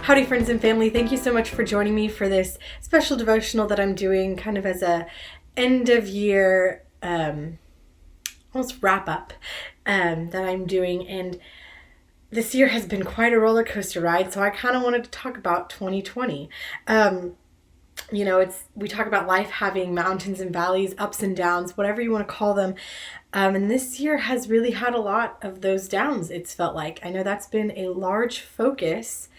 Howdy, friends and family. Thank you so much for joining me for this special devotional that I'm doing kind of as a end of year almost wrap up that I'm doing. And this year has been quite a roller coaster ride, so I kind of wanted to talk about 2020. We talk about life having mountains and valleys, ups and downs, whatever you want to call them. And this year has really had a lot of those downs, it's felt like. I know that's been a large focus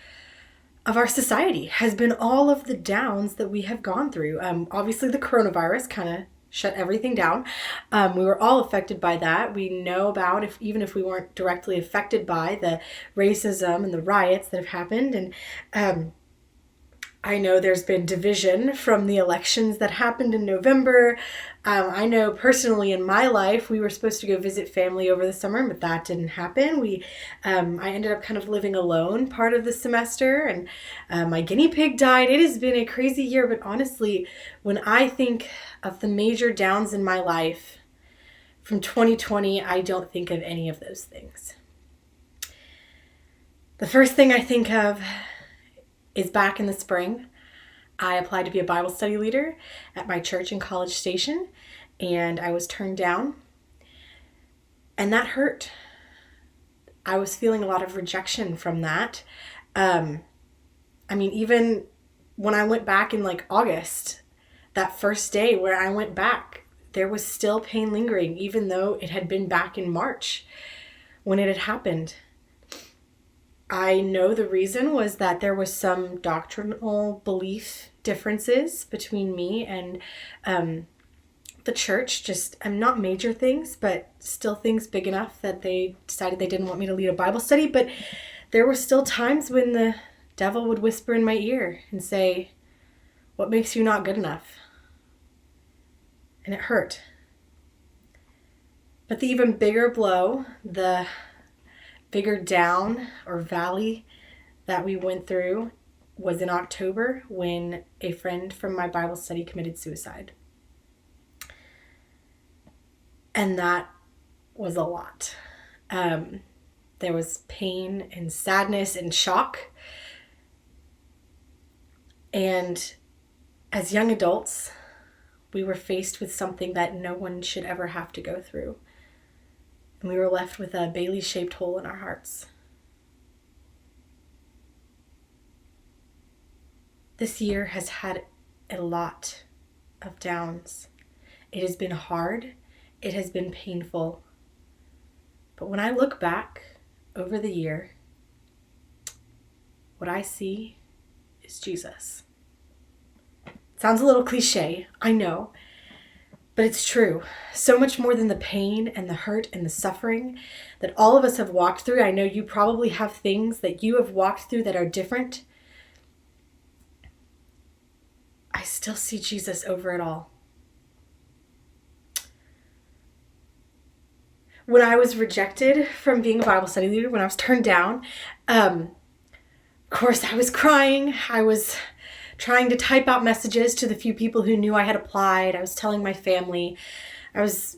of our society, has been all of the downs that we have gone through. Obviously, the coronavirus kind of shut everything down. We were all affected by that. We know about, even if we weren't directly affected by the racism and the riots that have happened. And I know there's been division from the elections that happened in November. I know personally in my life, we were supposed to go visit family over the summer, but that didn't happen. I ended up kind of living alone part of the semester, and my guinea pig died. It has been a crazy year, but honestly, when I think of the major downs in my life from 2020, I don't think of any of those things. The first thing I think of is back in the spring. I applied to be a Bible study leader at my church in College Station, and I was turned down, and that hurt. I was feeling a lot of rejection from that. Even when I went back in August, that first day where I went back, there was still pain lingering, even though it had been back in March when it had happened. I know the reason was that there was some doctrinal belief differences between me and the church, just not major things, but still things big enough that they decided they didn't want me to lead a Bible study. But there were still times when the devil would whisper in my ear and say, "What makes you not good enough?" And it hurt. But the even bigger blow, the bigger down or valley that we went through was in October when a friend from my Bible study committed suicide. And that was a lot. There was pain and sadness and shock. And as young adults, we were faced with something that no one should ever have to go through. And we were left with a Bailey-shaped hole in our hearts. This year has had a lot of downs. It has been hard. It has been painful. But when I look back over the year, what I see is Jesus. It sounds a little cliche, I know. But it's true. So much more than the pain and the hurt and the suffering that all of us have walked through. I know you probably have things that you have walked through that are different. I still see Jesus over it all. When I was rejected from being a Bible study leader, when I was turned down, of course I was crying. I was trying to type out messages to the few people who knew I had applied. I was telling my family. I was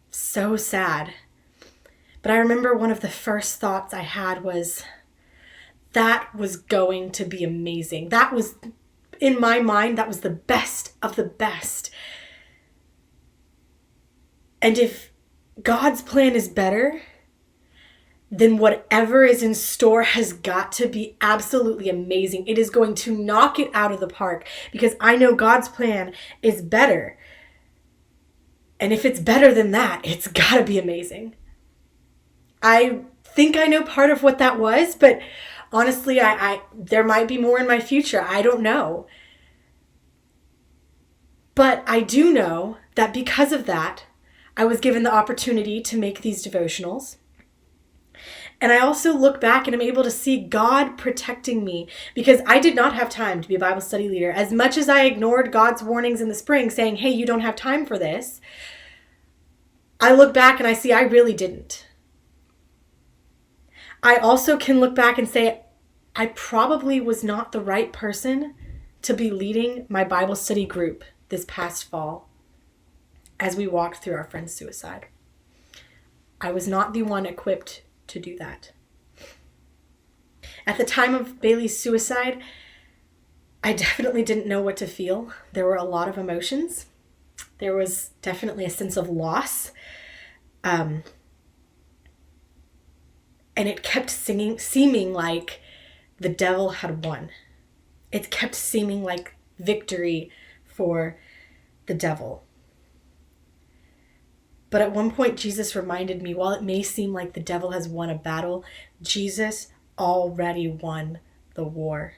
so sad. But I remember one of the first thoughts I had was, that was going to be amazing. That was, in my mind, that was the best of the best. And if God's plan is better, then whatever is in store has got to be absolutely amazing. It is going to knock it out of the park because I know God's plan is better. And if it's better than that, it's got to be amazing. I think I know part of what that was, but honestly, there might be more in my future. I don't know. But I do know that because of that, I was given the opportunity to make these devotionals. And I also look back and I'm able to see God protecting me because I did not have time to be a Bible study leader. As much as I ignored God's warnings in the spring saying, hey, you don't have time for this, I look back and I see I really didn't. I also can look back and say, I probably was not the right person to be leading my Bible study group this past fall as we walked through our friend's suicide. I was not the one equipped to do that. At the time of Bailey's suicide, I definitely didn't know what to feel. There were a lot of emotions. There was definitely a sense of loss. And it kept seeming like the devil had won. It kept seeming like victory for the devil. But at one point, Jesus reminded me, while it may seem like the devil has won a battle, Jesus already won the war.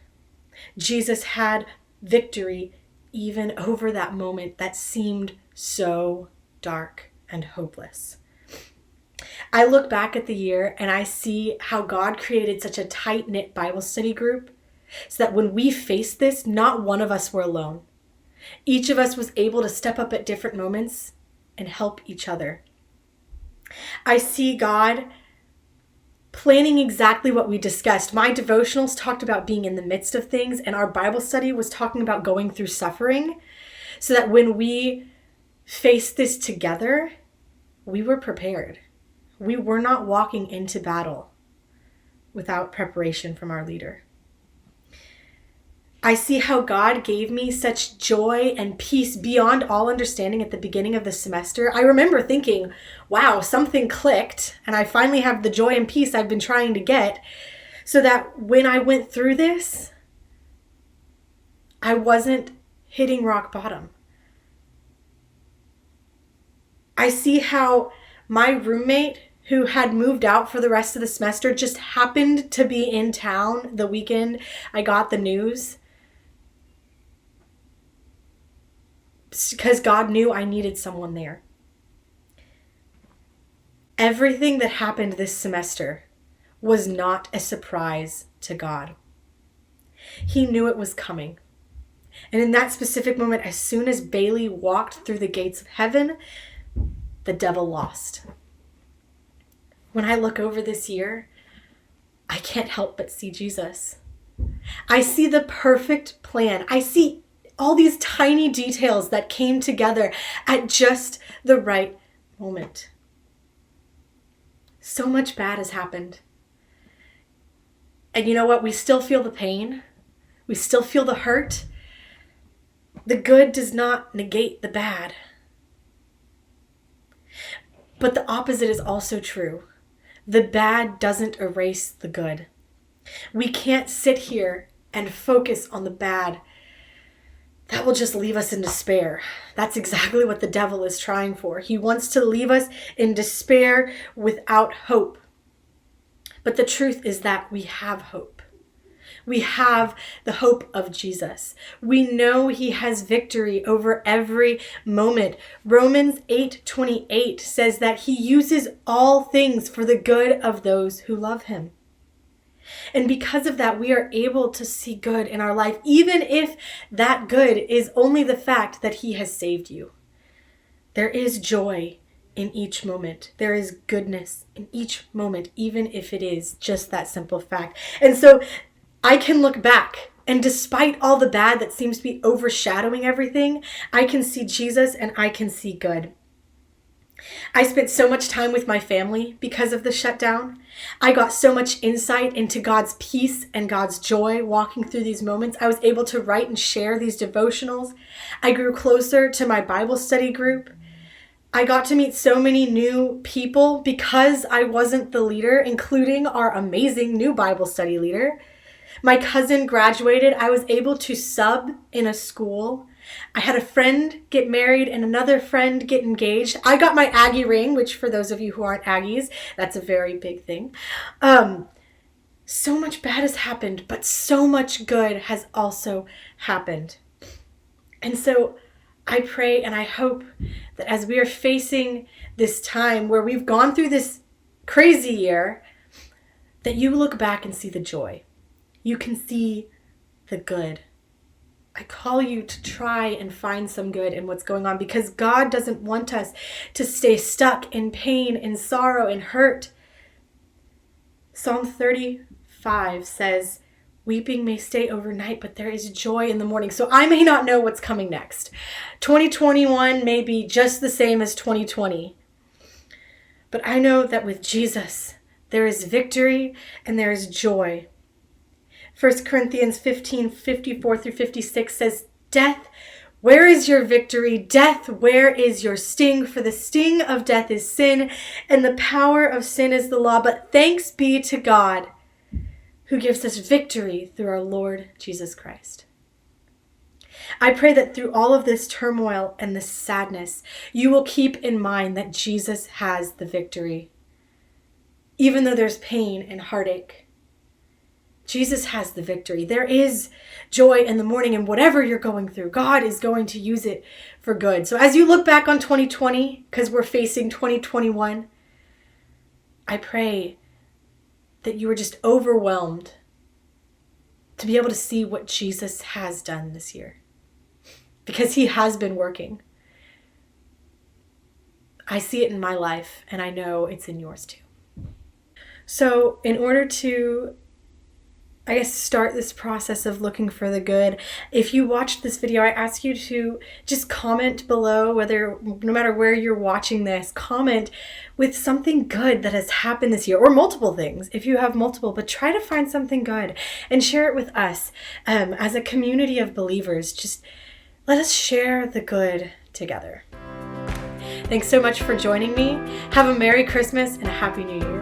Jesus had victory even over that moment that seemed so dark and hopeless. I look back at the year and I see how God created such a tight-knit Bible study group so that when we faced this, not one of us were alone. Each of us was able to step up at different moments and help each other. I see God planning exactly what we discussed. My devotionals talked about being in the midst of things, and our Bible study was talking about going through suffering, so that when we faced this together, we were prepared. We were not walking into battle without preparation from our leader. I see how God gave me such joy and peace beyond all understanding at the beginning of the semester. I remember thinking, wow, something clicked, and I finally have the joy and peace I've been trying to get, so that when I went through this, I wasn't hitting rock bottom. I see how my roommate, who had moved out for the rest of the semester, just happened to be in town the weekend I got the news, because God knew I needed someone there. Everything that happened this semester was not a surprise to God. He knew it was coming. And in that specific moment, as soon as Bailey walked through the gates of heaven, the devil lost. When I look over this year, I can't help but see Jesus. I see the perfect plan. I see all these tiny details that came together at just the right moment. So much bad has happened. And you know what? We still feel the pain. We still feel the hurt. The good does not negate the bad. But the opposite is also true. The bad doesn't erase the good. We can't sit here and focus on the bad. That will just leave us in despair. That's exactly what the devil is trying for. He wants to leave us in despair without hope. But the truth is that we have hope. We have the hope of Jesus. We know he has victory over every moment. Romans 8:28 says that he uses all things for the good of those who love him. And because of that, we are able to see good in our life, even if that good is only the fact that he has saved you. There is joy in each moment. There is goodness in each moment, even if it is just that simple fact. And so I can look back, and despite all the bad that seems to be overshadowing everything, I can see Jesus and I can see good. I spent so much time with my family because of the shutdown. I got so much insight into God's peace and God's joy walking through these moments. I was able to write and share these devotionals. I grew closer to my Bible study group. I got to meet so many new people because I wasn't the leader, including our amazing new Bible study leader. My cousin graduated. I was able to sub in a school. I had a friend get married and another friend get engaged. I got my Aggie ring, which for those of you who aren't Aggies, that's a very big thing. So much bad has happened, but so much good has also happened. And so I pray and I hope that as we are facing this time where we've gone through this crazy year, that you look back and see the joy. You can see the good. I call you to try and find some good in what's going on, because God doesn't want us to stay stuck in pain and sorrow and hurt. Psalm 35 says, weeping may stay overnight, but there is joy in the morning. So I may not know what's coming next. 2021 may be just the same as 2020. But I know that with Jesus, there is victory and there is joy. 1 Corinthians 15:54 through 56 says, "Death, where is your victory? Death, where is your sting? For the sting of death is sin, and the power of sin is the law. But thanks be to God, who gives us victory through our Lord Jesus Christ." I pray that through all of this turmoil and this sadness, you will keep in mind that Jesus has the victory. Even though there's pain and heartache, Jesus has the victory. There is joy in the morning, and whatever you're going through, God is going to use it for good. So as you look back on 2020, because we're facing 2021, I pray that you are just overwhelmed to be able to see what Jesus has done this year, because he has been working. I see it in my life, and I know it's in yours too. So in order to, start this process of looking for the good, if you watched this video, I ask you to just comment below, no matter where you're watching this, comment with something good that has happened this year, or multiple things if you have multiple, but try to find something good and share it with us. As a community of believers, just let us share the good together. Thanks so much for joining me. Have a Merry Christmas and a Happy New Year.